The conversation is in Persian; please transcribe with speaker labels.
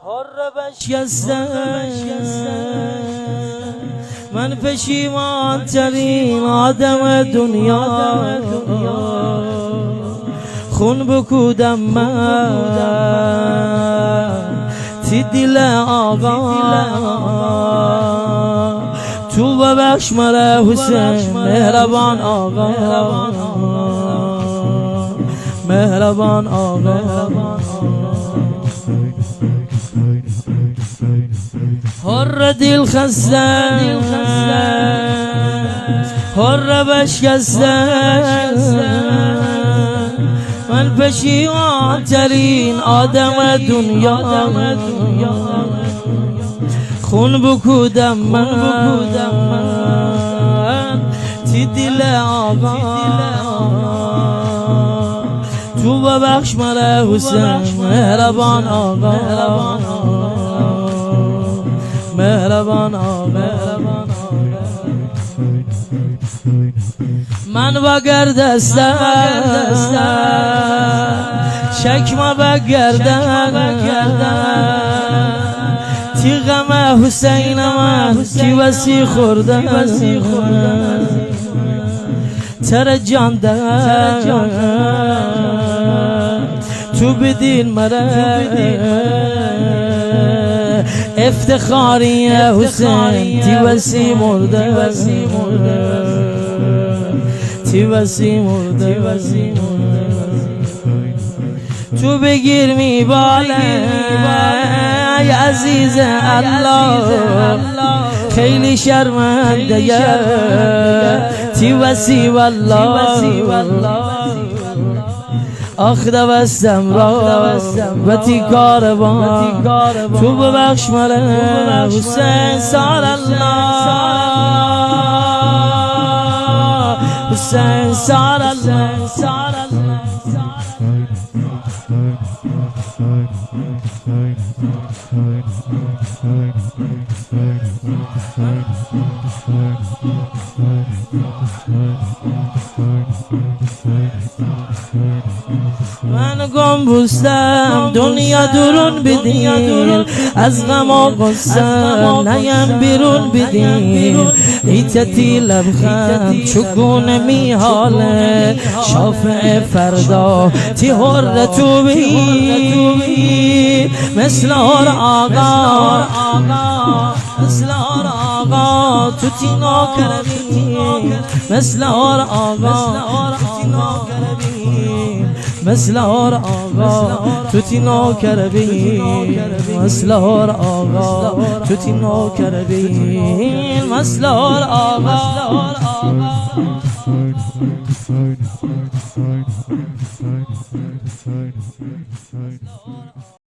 Speaker 1: حر بشکستم من پشیمان ترین آدم دنیا خون بکودم من تی دل آقا تو ببخش مرا حسین مهربان آقا مهربان آقا حر دل خستم حر بشکستم من پشیمان ترین آدم دنیا خون بکودم من تی دل آقا تو ببخش مرا حسین مهربان آقا مهربان آقا من بگردستم شکم بگردم تی غم حسین من کی وسی خوردم تر جان دم تو بدین مرا افتخاری حسین تی وسی مرده تی وسی مرده تو بگیر میباله ای عزیز الله خیلی شرمنده تی وسی والله آخ دوستم را و تی کاروان تو ببخش مرا حسین سال الله حسین سال الله من گم بستم دنیا درون بدین از غم و غصه نیم بیرون بدین ایتتی لبخند چگونه می حاله شافع فردا تی حر تو بی مثل حر آقا مثل حر آقا تو تی نوکرمی مثل حر آقا مثل حر آقا تو تی نوکرمی مثل حر آقا تو تی نوکرمی مثل حر آقا